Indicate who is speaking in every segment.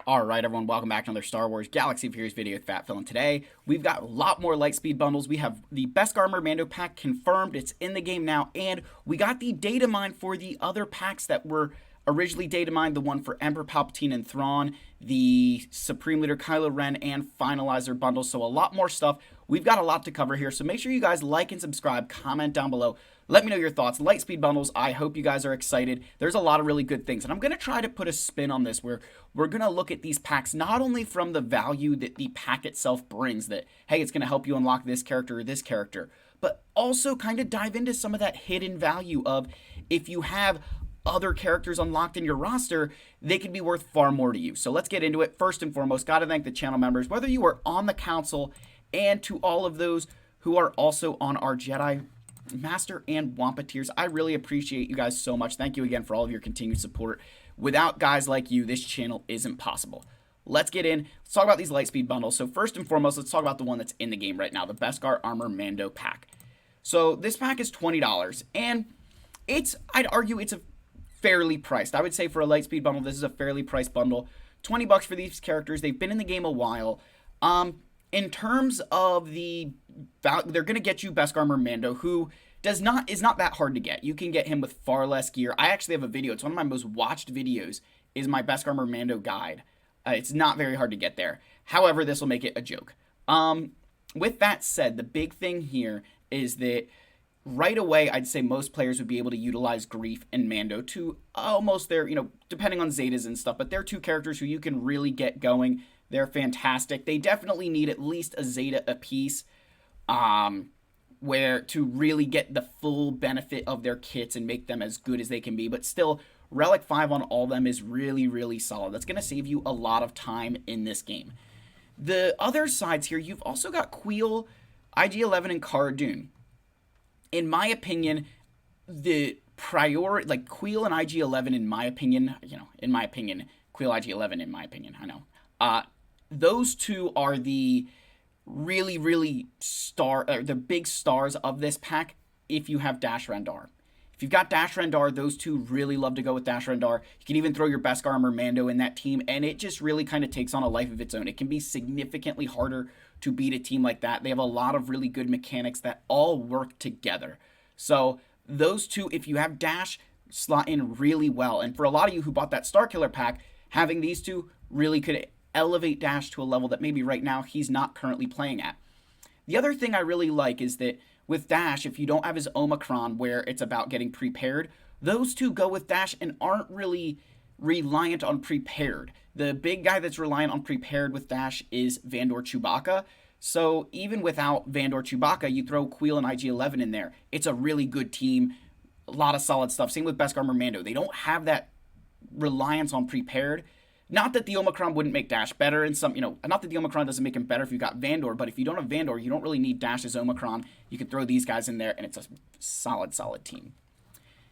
Speaker 1: Alright everyone, welcome back to another Star Wars Galaxy of Heroes video with Fat Phil, and today we've got a lot more Lightspeed bundles. We have the Beskar Armor Mando pack confirmed, it's in the game now, and we got the data mine for the other packs that were originally data mined, the one for Emperor Palpatine and Thrawn, the Supreme Leader Kylo Ren, and Finalizer bundles, so a lot more stuff. We've got a lot to cover here, so make sure you guys like and subscribe, comment down below. Let me know your thoughts. Lightspeed bundles, I hope you guys are excited. There's a lot of really good things, and I'm going to try to put a spin on this where we're going to look at these packs not only from the value that the pack itself brings, that, hey, it's going to help you unlock this character or this character, but also kind of dive into some of that hidden value of if you have other characters unlocked in your roster, they can be worth far more to you. So let's get into it. First and foremost, got to thank the channel members, whether you are on the council and to all of those who are also on our Jedi Master and Wampa tiers. I really appreciate you guys so much. Thank you again for all of your continued support. Without guys like you, this channel isn't possible. Let's get in. Let's talk about these Lightspeed bundles. So first and foremost, let's talk about the one that's in the game right now, the Beskar Armor Mando pack. So this pack is $20, and I'd argue it's a fairly priced. I would say for a Lightspeed bundle, this is a fairly priced bundle. $20 for these characters. They've been in the game a while. In terms of the value, they're going to get you Beskar Armor Mando, who is not that hard to get. You can get him with far less gear. I actually have a video. It's one of my most watched videos, is my Beskar Armor Mando guide. It's not very hard to get there. However, this will make it a joke. With that said, the big thing here is that right away, I'd say most players would be able to utilize Greef and Mando to almost their, depending on Zetas and stuff, but they're two characters who you can really get going. They're fantastic. They definitely need at least a Zeta apiece, where to really get the full benefit of their kits and make them as good as they can be. But still, Relic 5 on all of them is really, really solid. That's going to save you a lot of time in this game. The other sides here, you've also got Queel, IG-11, and Cara Dune. In my opinion, the priority, like Queel and IG-11, in my opinion, Queel, IG-11, in my opinion, I know. Those two are the really, really the big stars of this pack if you have Dash Rendar. If you've got Dash Rendar, those two really love to go with Dash Rendar. You can even throw your Beskar Armor Mando in that team, and it just really kind of takes on a life of its own. It can be significantly harder to beat a team like that. They have a lot of really good mechanics that all work together. So those two, if you have Dash, slot in really well. And for a lot of you who bought that Starkiller pack, having these two really could elevate Dash to a level that maybe right now he's not currently playing at. The other thing I really like is that with Dash, if you don't have his Omicron where it's about getting prepared, those two go with Dash and aren't really reliant on prepared. The big guy that's reliant on prepared with Dash is Vandor Chewbacca. So even without Vandor Chewbacca, you throw Queel and IG-11 in there. It's a really good team. A lot of solid stuff. Same with Beskar Armor Mando. They don't have that reliance on prepared. Not that the Omicron wouldn't make Dash better, and not that the Omicron doesn't make him better if you got Vandor, but if you don't have Vandor, you don't really need Dash's Omicron. You can throw these guys in there, and it's a solid, solid team.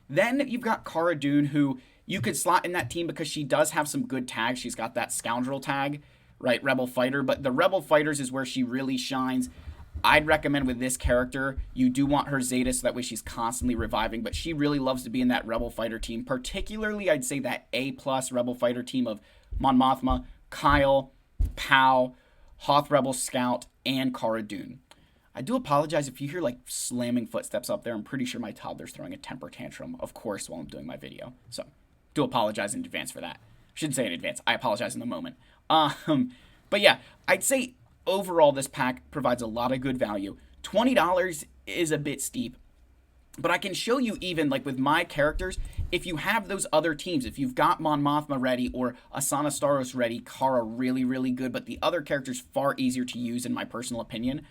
Speaker 1: Then you've got Cara Dune, who you could slot in that team because she does have some good tags. She's got that Scoundrel tag, right, Rebel Fighter, but the Rebel Fighters is where she really shines. I'd recommend with this character, you do want her Zeta so that way she's constantly reviving, but she really loves to be in that Rebel Fighter team, particularly I'd say that A+ Rebel Fighter team of Mon Mothma, Kyle, Pow, Hoth Rebel Scout, and Cara Dune. I do apologize if you hear like slamming footsteps up there. I'm pretty sure my toddler's throwing a temper tantrum, of course, while I'm doing my video. So do apologize in advance for that. Shouldn't say in advance. I apologize in the moment. But yeah, I'd say overall this pack provides a lot of good value. $20 is a bit steep. But I can show you even, like with my characters, if you have those other teams, if you've got Mon Mothma ready or Asana Staros ready, Cara really, really good, but the other characters far easier to use in my personal opinion.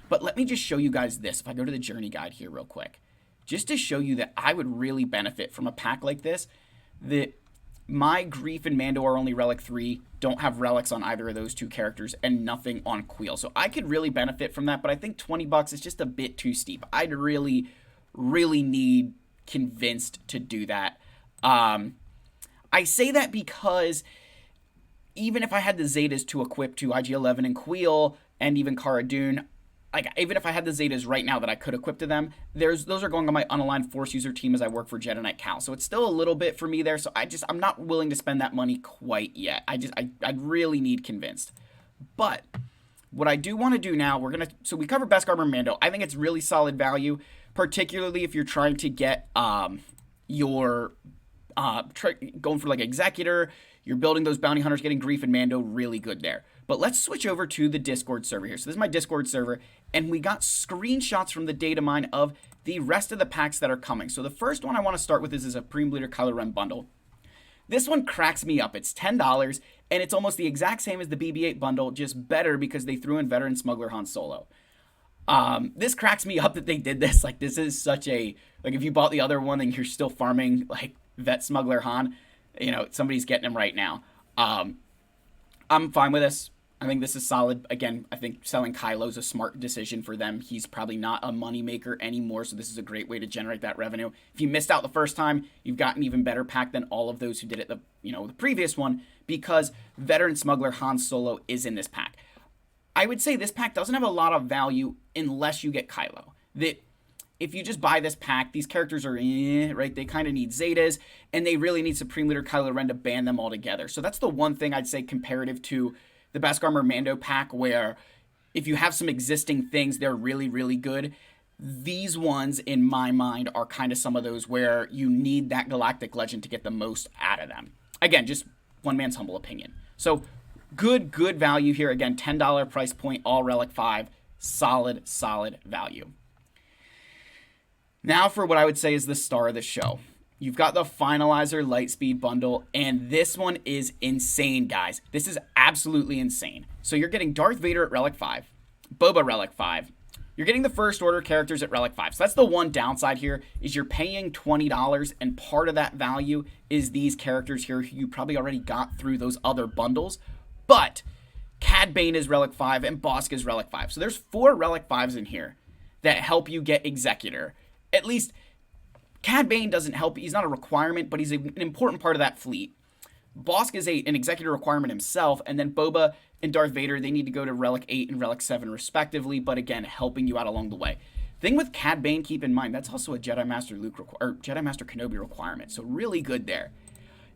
Speaker 1: But let me just show you guys this. If I go to the journey guide here real quick, just to show you that I would really benefit from a pack like this, that my Greef and Mando are only Relic 3, don't have relics on either of those two characters, and nothing on Queel. So I could really benefit from that, but I think $20 is just a bit too steep. I'd really need convinced to do that. I say that because even if I had the Zetas to equip to IG-11 and Queel and even Cara Dune, like even if I had the Zetas right now that I could equip to them, those are going on my unaligned Force user team as I work for Jedi Knight Cal. So it's still a little bit for me there. So I'm not willing to spend that money quite yet. I really need convinced. But what I do want to do now, so we covered Beskar Mando. I think it's really solid value, particularly if you're trying to get your going for like Executor, you're building those bounty hunters, getting Grief and Mando, really good there. But let's switch over to the Discord server here. So this is my Discord server, and we got screenshots from the data mine of the rest of the packs that are coming. So the first one I want to start with is a Supreme Leader Kylo Ren bundle. This one cracks me up. It's $10, and it's almost the exact same as the BB-8 bundle, just better because they threw in Veteran Smuggler Han Solo. This cracks me up that they did this. Like, this is such a, like, if you bought the other one and you're still farming, like, Vet Smuggler Han, you know, somebody's getting him right now. I'm fine with this. I think this is solid. Again, I think selling Kylo is a smart decision for them. He's probably not a moneymaker anymore, so this is a great way to generate that revenue. If you missed out the first time, you've got an even better pack than all of those who did it the previous one, because Veteran Smuggler Han Solo is in this pack. I would say this pack doesn't have a lot of value unless you get Kylo. If you just buy this pack, these characters are right? They kind of need Zetas, and they really need Supreme Leader Kylo Ren to ban them all together. So that's the one thing I'd say comparative to the Beskar Mando pack, where if you have some existing things, they're really, really good. These ones, in my mind, are kind of some of those where you need that Galactic Legend to get the most out of them. Again, just one man's humble opinion. So good value here. Again, $10 price point, all Relic 5. Solid value. Now for what I would say is the star of the show. You've got the Finalizer Lightspeed bundle, and this one is insane, guys. This is absolutely insane. So you're getting Darth Vader at Relic 5, Boba Relic 5. You're getting the First Order characters at Relic 5. So that's the one downside here, is you're paying $20, and part of that value is these characters here who you probably already got through those other bundles. But Cad Bane is Relic 5, and Bossk is Relic 5. So there's 4 Relic 5s in here that help you get Executor. At least Cad Bane doesn't help. He's not a requirement, but he's an important part of that fleet. Bossk is an Executor requirement himself, and then Boba and Darth Vader, they need to go to Relic 8 and Relic 7 respectively, but again, helping you out along the way. Thing with Cad Bane, keep in mind, that's also a Jedi Master Jedi Master Kenobi requirement, so really good there.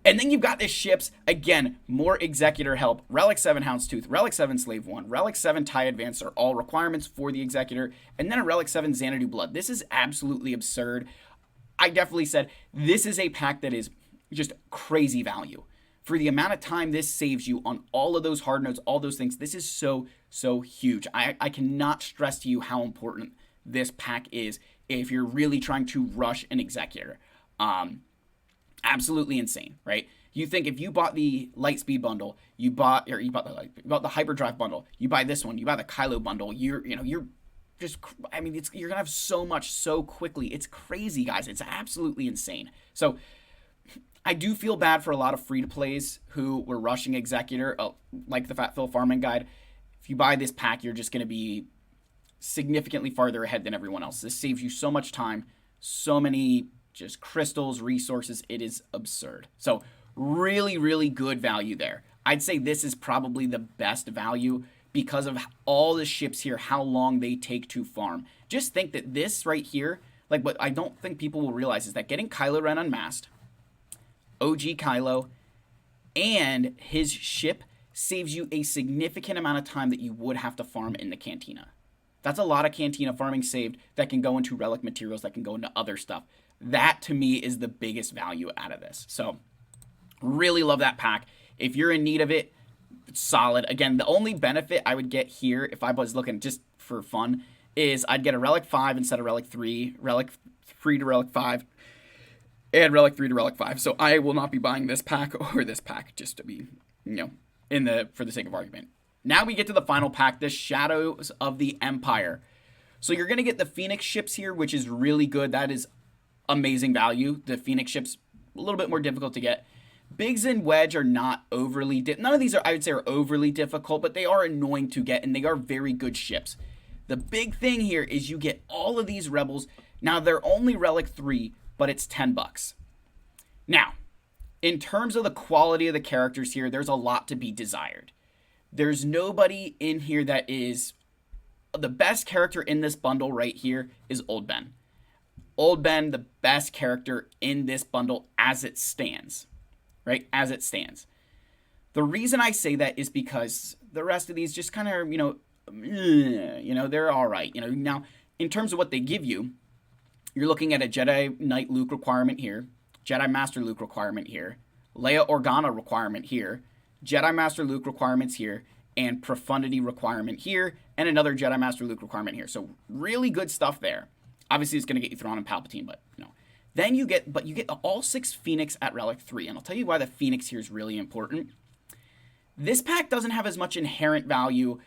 Speaker 1: And then you've got this ships, again, more Executor help. Relic 7 Houndstooth, Relic 7 Slave 1, Relic 7 TIE Advance are all requirements for the Executor, and then a Relic 7 Xanadu Blood. This is absolutely absurd. I definitely said this is a pack that is just crazy value. For the amount of time this saves you on all of those hard notes, all those things, this is so huge. I cannot stress to you how important this pack is if you're really trying to rush an Executor. Absolutely insane, right? You think if you bought the Lightspeed bundle, you bought the Hyperdrive bundle, you buy this one, you buy the Kylo bundle, you're gonna have so much so quickly. It's crazy, guys. It's absolutely insane. So I do feel bad for a lot of free-to-plays who were rushing Executor, like the Fat Phil Farming Guide. If you buy this pack, you're just going to be significantly farther ahead than everyone else. This saves you so much time, so many just crystals, resources. It is absurd. So really good value there. I'd say this is probably the best value because of all the ships here, how long they take to farm. Just think that this right here, like what I don't think people will realize is that getting Kylo Ren unmasked, OG Kylo, and his ship saves you a significant amount of time that you would have to farm in the Cantina. That's a lot of Cantina farming saved that can go into relic materials, that can go into other stuff. That, to me, is the biggest value out of this. So, really love that pack. If you're in need of it, it's solid. Again, the only benefit I would get here, if I was looking just for fun, is I'd get a Relic 5 instead of Relic 3, Relic 3 to Relic 5, and Relic 3 to Relic 5. So I will not be buying this pack or this pack, just to be, for the sake of argument. Now we get to the final pack, the Shadows of the Empire. So you're going to get the Phoenix ships here, which is really good. That is amazing value. The Phoenix ships, a little bit more difficult to get. Biggs and Wedge are not overly, none of these are, I would say, are overly difficult, but they are annoying to get, and they are very good ships. The big thing here is you get all of these Rebels. Now, they're only Relic 3, but it's $10. Now, in terms of the quality of the characters here, there's a lot to be desired. There's nobody in here that is the best character in this bundle right here is Old Ben. Old Ben, the best character in this bundle as it stands, right? As it stands. The reason I say that is because the rest of these just kind of, they're all right. Now, in terms of what they give you, you're looking at a Jedi Knight Luke requirement here, Jedi Master Luke requirement here, Leia Organa requirement here, Jedi Master Luke requirements here, and Profundity requirement here, and another Jedi Master Luke requirement here. So really good stuff there. Obviously, it's going to get you Thrawn and Palpatine, but Then you get all 6 Phoenix at Relic 3, and I'll tell you why the Phoenix here is really important. This pack doesn't have as much inherent value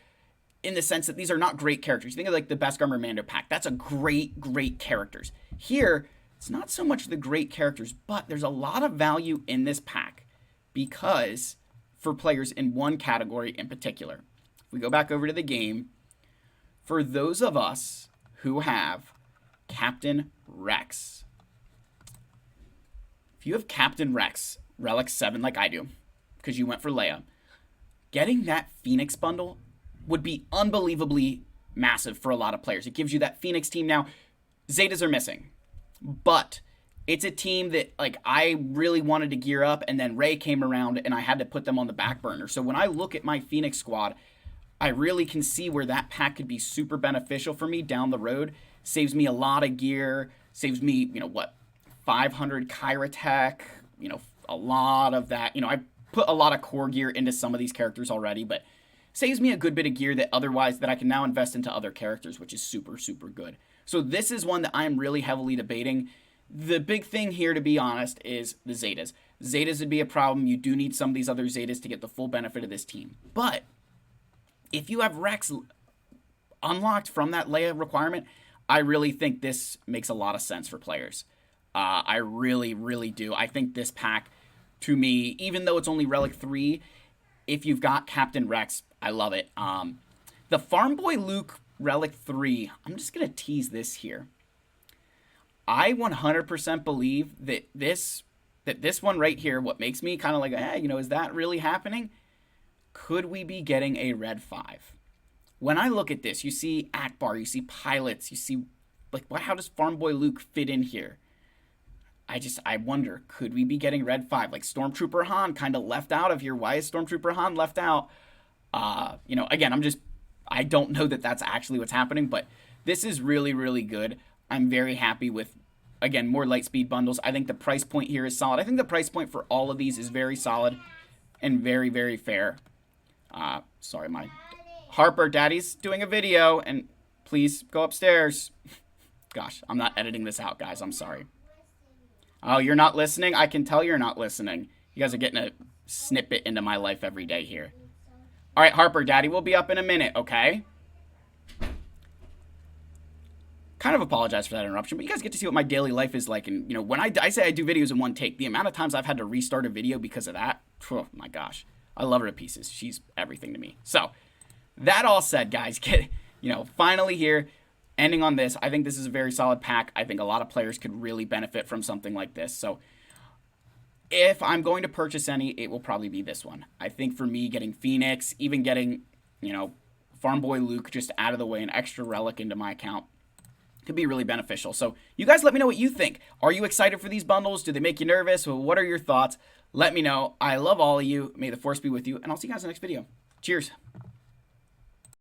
Speaker 1: in the sense that these are not great characters. Think of like the Beskar Mando pack. That's a great characters. Here, it's not so much the great characters, but there's a lot of value in this pack because for players in one category in particular. If we go back over to the game, for those of us who have Captain Rex. If you have Captain Rex, Relic 7 like I do, because you went for Leia, getting that Phoenix bundle would be unbelievably massive for a lot of players. It gives you that Phoenix team now. Zetas are missing, but it's a team that I really wanted to gear up, and then Rey came around and I had to put them on the back burner. So when I look at my Phoenix squad, I really can see where that pack could be super beneficial for me down the road. Saves me a lot of gear, saves me, 500 Kyra tech, a lot of that. I put a lot of core gear into some of these characters already, but saves me a good bit of gear that I can now invest into other characters, which is super, super good. So this is one that I'm really heavily debating. The big thing here, to be honest, is the Zetas. Zetas would be a problem. You do need some of these other Zetas to get the full benefit of this team. But if you have Rex unlocked from that Leia requirement, I really think this makes a lot of sense for players. I really, really do. I think this pack, to me, even though it's only Relic 3, if you've got Captain Rex, I love it. The Farm Boy Luke Relic 3, I'm just going to tease this here. I 100% believe that this one right here, what makes me kind of like, is that really happening? Could we be getting a Red 5? When I look at this, you see Akbar, you see pilots, you see, how does Farm Boy Luke fit in here? I wonder, could we be getting Red 5? Stormtrooper Han kind of left out of here. Why is Stormtrooper Han left out? Again, I don't know that that's actually what's happening, but this is really, really good. I'm very happy with, again, more Lightspeed bundles. I think the price point here is solid. I think the price point for all of these is very solid and very, very fair. Sorry, my Harper, Daddy's doing a video, and please go upstairs. Gosh, I'm not editing this out, guys. I'm sorry. Oh, you're not listening? I can tell you're not listening. You guys are getting a snippet into my life every day here. All right, Harper, Daddy will be up in a minute, okay? Kind of apologize for that interruption, but you guys get to see what my daily life is like. And, when I say I do videos in one take, the amount of times I've had to restart a video because of that, oh my gosh. I love her to pieces. She's everything to me. So, that all said, guys, finally here, ending on this, I think this is a very solid pack. I think a lot of players could really benefit from something like this. So, if I'm going to purchase any, it will probably be this one. I think for me, getting Phoenix, even getting, Farm Boy Luke just out of the way, an extra relic into my account, could be really beneficial. So, you guys let me know what you think. Are you excited for these bundles? Do they make you nervous? Well, what are your thoughts? Let me know. I love all of you. May the Force be with you, and I'll see you guys in the next video. Cheers.